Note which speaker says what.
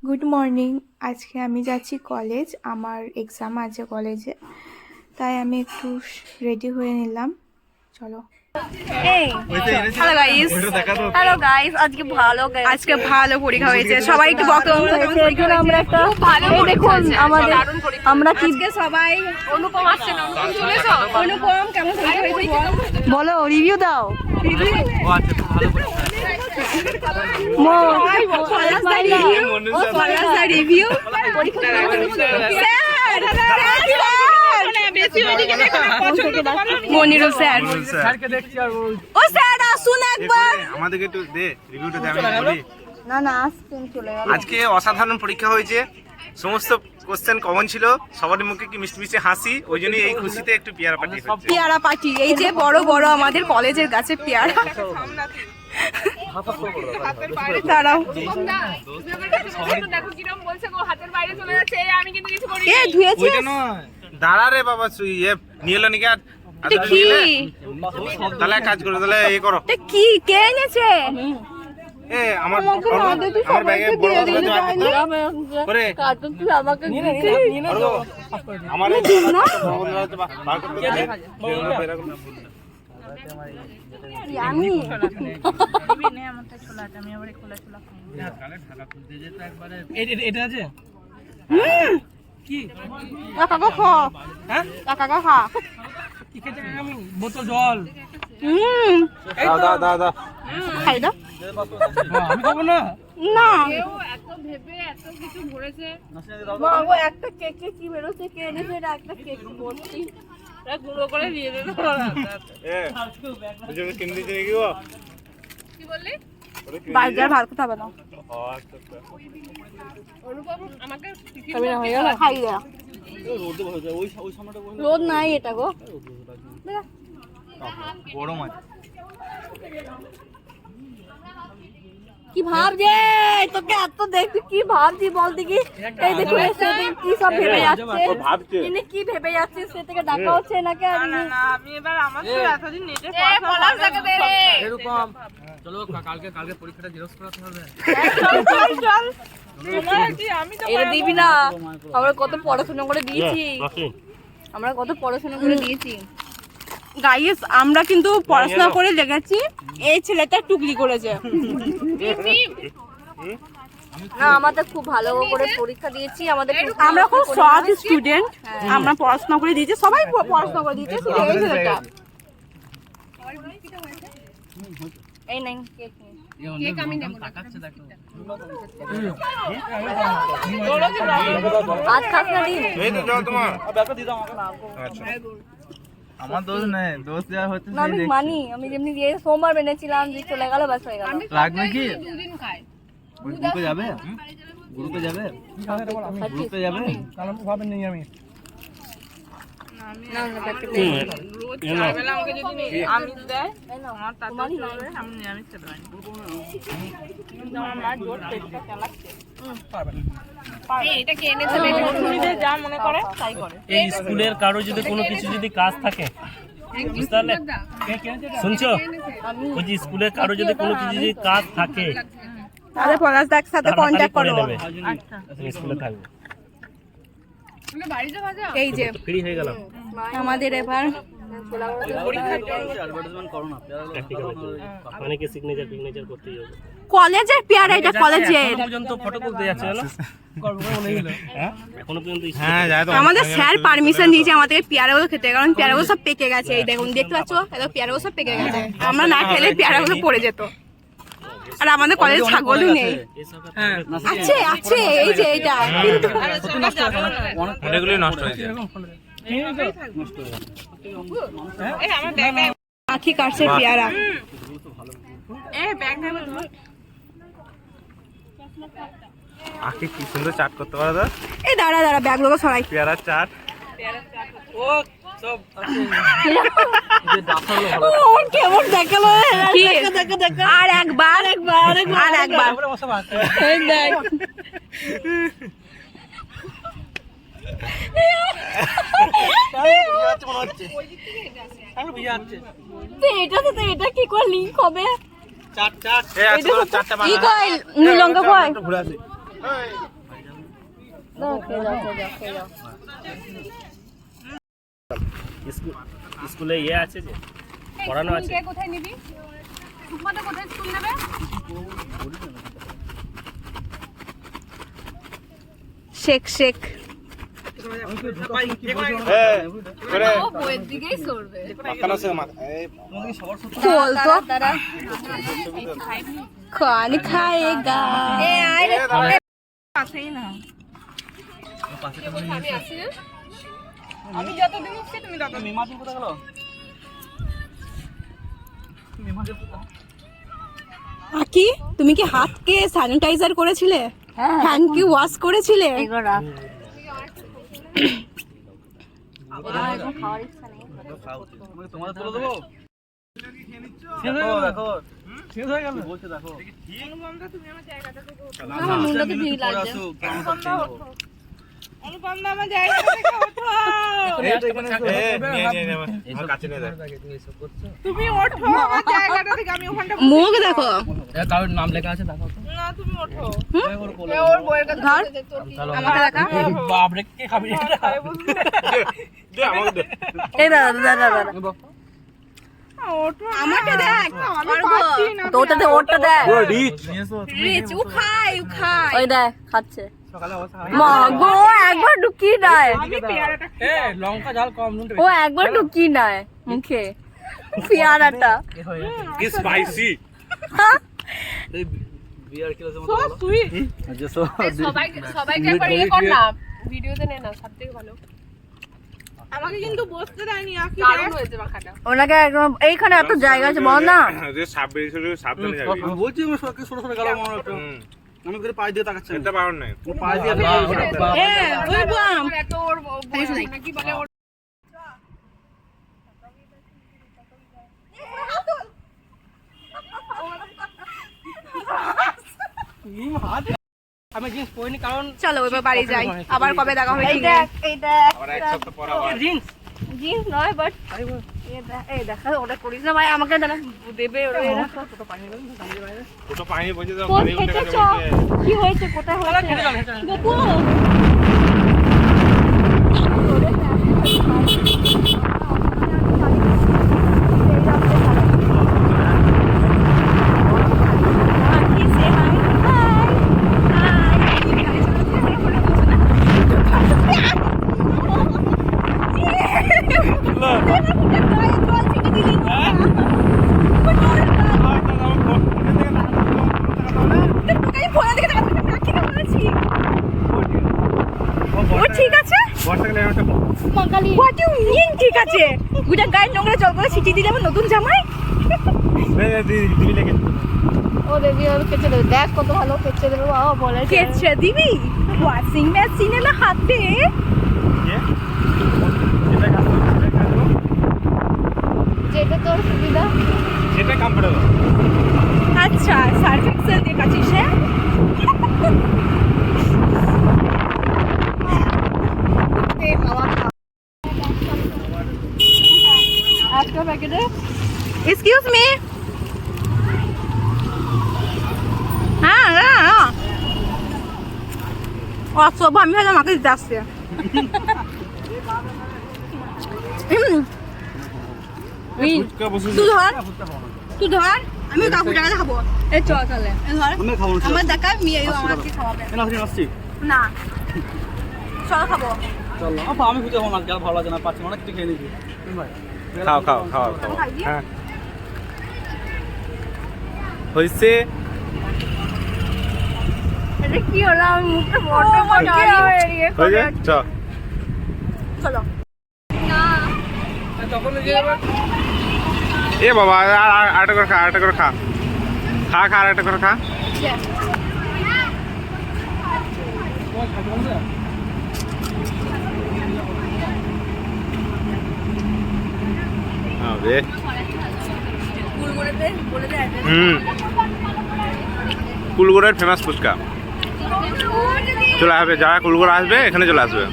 Speaker 1: Good morning. আজকে আমি যাচ্ছি কলেজ, আমার এক্সাম আছে কলেজে, তাই আমি একটু রেডি হয়ে নিলাম। চলো।
Speaker 2: হ্যালো গাইস, আজকে ভালো পরীক্ষা হয়েছে, সবাই একটু বকো।
Speaker 3: আমরা একটা দেখুন আমাদের আমরা কি
Speaker 2: সবাই অনুপম আসছে না, অনুপম কেমন হয়েছে
Speaker 3: বলো, রিভিউ দাও।
Speaker 2: রিভিউ মনিরুল স্যার, ও স্যার আসুন একবার,
Speaker 4: আমাদেরকে একটু দে রিভিউটা দে। আমি বলি
Speaker 3: না না আসছেন, চলে গেল।
Speaker 4: আজকে অসাধারণ পরীক্ষা হয়েছে, সমস্ত কোশ্চেন কমন ছিল, সবারই মুখে কি মিষ্টি মিষ্টি হাসি, ওই জন্যই এই খুশিতে একটু পেয়ারা পার্টি হচ্ছে।
Speaker 2: পেয়ারা পার্টি, এই যে বড় বড় আমাদের কলেজের গাছে পেয়ারা। দাঁড়াও, এ ধুয়েছিস?
Speaker 4: দাঁড়া রে বাবা, নিয়ে এলো নাকি? আর
Speaker 2: কি
Speaker 4: তাহলে এক কাজ করো, তাহলে এ করো,
Speaker 2: কি কে এনেছে?
Speaker 4: এ আমার ব্যাগে বড় বড় করে বার করে
Speaker 3: কার্টুন তুই আমাকে
Speaker 4: আমার এই বার করতে দে।
Speaker 3: আমি
Speaker 5: এটা আছে কি?
Speaker 3: কাকা খা,
Speaker 5: হ্যাঁ
Speaker 3: কাকা খা।
Speaker 5: কি খেতে আমি? বোতল জল।
Speaker 4: দাও দাও দাও দাও।
Speaker 3: খাই দাও।
Speaker 5: আমি খাবো না।
Speaker 3: না
Speaker 2: মাগো, একটা কেকে কি বেরোচ্ছে, কে এনেছে এটা? একটা কেক ভর্তি গুঁড়ো করে দিয়ে দেবে।
Speaker 4: এ বুঝে কিনে দিতে নাকি গো?
Speaker 2: কি বললি?
Speaker 3: বাজার ভাত খাবে না।
Speaker 2: অনুপম আমাকে
Speaker 3: খাবি না, হয়ে গেল। খাই দে। রোদ নাই এটা গো।
Speaker 4: বড় মাছ
Speaker 3: কি ভাবছে তোকে এত দেখতে, কি ভাবছি বল দেখি? এই দেখো এসে কি সব ভেবে যাচ্ছে, ইনি কি ভেবে যাচ্ছে, সে থেকে ডাকা হচ্ছে নাকি?
Speaker 2: আমি এবার আমার তো এতদিন নেটে পড়াশোনা করে
Speaker 5: এরকম চলো কালকে পরীক্ষাটা জেরক্স করাতে হবে।
Speaker 2: চল আমি তো
Speaker 3: এটা দিবি না? আমরা কত পড়াশোনা করে দিয়েছি, আমরা কত পড়াশোনা করে দিয়েছি।
Speaker 2: গাইস, আমরা কিন্তু পড়াশোনা করে লেগেছি, এই ছেলেটা টুকলি করেছে।
Speaker 3: না আমাদের খুব ভালো করে পরীক্ষা দিয়েছি, আমাদের
Speaker 2: আমরা খুব সৎ স্টুডেন্ট, আমরা পড়াশোনা করে দিয়েছি, সবাই পড়াশোনা করে দিয়েছে, শুধু এই ছেলেটা।
Speaker 3: এই নাই কেক নেই।
Speaker 2: কেক আমি নেব না।
Speaker 3: আজ খাস না দিন।
Speaker 4: এই তো যাও তোমার। আচ্ছা
Speaker 6: আমার দোষ নেই, দোষ দেওয়া হচ্ছে
Speaker 3: না আমি মানি, আমি যেমনি দিয়ে সোমবার এনেছিলাম, যে চলে গেল, বাস হয়ে গেল।
Speaker 6: লাগবে কি? গ্রুপে যাবে? গ্রুপে যাবে? গ্রুপে যাবে?
Speaker 5: কারণ ভাবেন নেই আমি।
Speaker 3: না না ব্যাপারটা
Speaker 2: আমাকে যদি আমি দেয় আমার তাতে আমি নিরামিষ খেতে পারি। আমার মা জোর চেষ্টা চালাচ্ছে। এটা কে এনেছে? নিজে যা মনে করে তাই করে।
Speaker 7: এই স্কুলের কারো যদি কোনো কিছু যদি কাজ থাকে, বুঝতে পারলে? শুনছো? ওই যে স্কুলের কারো যদি কোনো কিছু যদি কাজ থাকে,
Speaker 2: তাহলে পলাশ দার সাথে কন্ট্যাক্ট করো।
Speaker 7: তুমি স্কুলে থাকবে।
Speaker 2: এই যে
Speaker 7: ফ্রি হয়ে গেলাম।
Speaker 2: আমাদের এবার
Speaker 7: অনেকে সিগনেচার ফিগনেচার করতেই হবে।
Speaker 2: কলেজের পেয়ারা, এটা কলেজের।
Speaker 7: এখনো পর্যন্ত ফটো তুলতে যাচ্ছে না? হ্যাঁ এখনো পর্যন্ত
Speaker 4: হ্যাঁ যায় তো।
Speaker 2: আমাদের স্যার পারমিশন দিয়েছে আমাদের পেয়ারাগুলো খেতে, কারণ পেয়ারাগুলো সব পেকে গেছে। এই দেখুন, দেখতে পাচ্ছ, এত পেয়ারাগুলো সব পেকে গেছে। আমরা না খেলে পেয়ারাগুলো পড়ে যেত। আর আমাদের কলেজে ছাগলও নেই। আছে আছে, এই যে এইটা, কিন্তু
Speaker 4: অনেকগুলো নষ্ট হয়েছে।
Speaker 2: আখি কাটছে পেয়ারা।
Speaker 4: আখি কি সুন্দর চাট করতে পারো তো।
Speaker 2: এই দাঁড়া দাঁড়া, ব্যাগগুলো সরাই।
Speaker 4: পেয়ারার চাট।
Speaker 2: কেমন দেখালো, আর একবার একবার আর একবার দেখ। এটা কি করে লিঙ্ক হবে?
Speaker 4: চাট চাট। এই আজকে চারটা
Speaker 2: কি
Speaker 4: বানানো।
Speaker 2: কই নীলঙ্কা কই?
Speaker 4: ঘুরে আসি।
Speaker 3: দাও, খেয়ে যাও, খেয়ে যাও, খেয়ে যাও।
Speaker 7: স্কুলে ইয়ে আছে যে পড়ানো আছে।
Speaker 2: কোথায় নিবি? সুকমাতে কোথায় স্কুল নেবে? শেখ শেখ
Speaker 3: ও বইয়ের দিকেই সরবে।
Speaker 2: বল তো
Speaker 3: দাঁড়া।
Speaker 2: খান খায়েগা।
Speaker 3: এ আয় রে।
Speaker 2: পাশেই না।
Speaker 3: আমি আসি রে।
Speaker 2: আমি যতদিন উঠছি তুমি তত
Speaker 6: মিমাদিন কোথায় গেল? মিমাদিন কোথায়?
Speaker 2: আকি তুমি কি হাতকে স্যানিটাইজার করেছিলে? হ্যান্ড কি ওয়াশ করেছিলে?
Speaker 3: এগুলো রাখ। এখন খাওয়ার ইচ্ছা নেই।
Speaker 6: তোমাদের তুলে দেবো? দেখো দেখো শেষ হয়ে গেল বলছে দেখো
Speaker 3: আমার মুন্ডাতে ভিড় লাগছে।
Speaker 2: মুখ দেখো।
Speaker 5: কারোর নাম লেখা আছে দেখো
Speaker 2: ধর আমাকে দেখা।
Speaker 5: বাপরে কে খাবি
Speaker 3: এই দাঁড়া দাঁড়া দাঁড়া।
Speaker 2: আমাকে দেখ।
Speaker 3: তো ওটাতে ওরটা দেখ।
Speaker 2: রিচ ও খায় ও খায়।
Speaker 3: ওই দেখ খাচ্ছে। মা গো একবার ঢুকিয়ে দেয়।
Speaker 5: এ লঙ্কা ঝাল কম নুন
Speaker 3: ও একবার ঢুকিয়ে নেয় মুখে পেয়ারাটা।
Speaker 4: স্পাইসি
Speaker 6: বিয়ার কিলো মতো বলো যে
Speaker 2: সবাইকে একবার ইয়ে কর না, ভিডিওতে নে না, সবথেকে ভালো। আমাকে কিন্তু বসতে দেয়নি, আকি দারুণ হয়েছে মাখাটা।
Speaker 3: ওনাকে একদম এইখানে এত জায়গা আছে বল না।
Speaker 4: যে সাপ বেরিয়েছিল সাবধানে যাবি
Speaker 6: আমি বলছি আমি সরকে ছোট ছোট গেল মনে হচ্ছে আমি করে পায়ে দিয়ে তাকাচ্ছি
Speaker 4: এটা পাওয়ার নাই
Speaker 6: পায়ে দিয়ে
Speaker 2: ওই বাম
Speaker 3: এত ওর
Speaker 2: নাকি বলে ওর
Speaker 5: আমি জিন্স পরিনি কারণ
Speaker 2: চলো এবার বাড়ি যাই, আবার কবে দেখা হবে
Speaker 3: এই
Speaker 2: ঠিক নেই।
Speaker 3: দেখ এই দেখ
Speaker 4: আবার এক সপ্তাহ পর আবার
Speaker 5: জিন্স
Speaker 3: জিন্স নয় বাট এই দেখ ওটা করিস না ভাই, আমাকে দাঁড়া দেবে ওটা এরকম।
Speaker 4: দুটো পানি বসে দাও
Speaker 3: কোন
Speaker 4: পানি উঠে
Speaker 3: খেতে
Speaker 4: গেছে
Speaker 3: চ?
Speaker 4: বলছে।
Speaker 3: কি হয়েছে কোথায় হয়েছে গপু?
Speaker 2: ও ঠিক আছে?
Speaker 4: বর্ষাকালে একটা
Speaker 3: মাকালি
Speaker 2: হোয়াট ইউ মিন ঠিক আছে? গুটা গায়ে নোংরা জল করে ছিটিয়ে দিলে আমার নতুন জামাই?
Speaker 4: দিবি লেগে
Speaker 3: ও দেবী ওর কেচে দেবে, দেখ কত ভালো কেচে দেবে বাবা বলে।
Speaker 2: কেচে দিবি? ওয়াশিং মেশিনে না হাতে?
Speaker 3: যেটা তোর সুবিধা।
Speaker 4: যেটা কমফোর্টেবল
Speaker 2: আচ্ছা সার্ফ এক্সেল দিয়ে কাচিস হ্যাঁ?
Speaker 3: একটা প্যাকেটে
Speaker 2: এক্সকিউজ মি। হ্যাঁ হ্যাঁ অসভ্য, আমি হয়তো আমাকে দিতে আসছে। তুই ধর তুই ধর, আমি কাকু টাকা খাবো।
Speaker 3: এই চ তাহলে
Speaker 2: এই ধর
Speaker 6: আমি খাবো না
Speaker 2: আমার দেখা মেয়ে আমাকে খাওয়াবে
Speaker 6: না ফিরে আসছি
Speaker 2: না, চল খাবো।
Speaker 6: চলো আমি খুঁজে হবো না ভালো লাগে না পাচ্ছি অনেক কিছু খেয়ে নিয়েছি ভাই
Speaker 4: খাও খাও খাও খাও হ্যাঁ হইছে
Speaker 3: এটা কি হলো? আমি মুখটা বড় বড়
Speaker 4: হয়ে যায় চ
Speaker 2: চলো।
Speaker 4: এ বাবা আরেকটা করে খা আরেকটা করে খা খা খা আরেকটা করে খা হবে কুলগড়ের ফেমাস ফুচকা চলে আসবে, যারা কুলগড় আসবে এখানে চলে আসবে।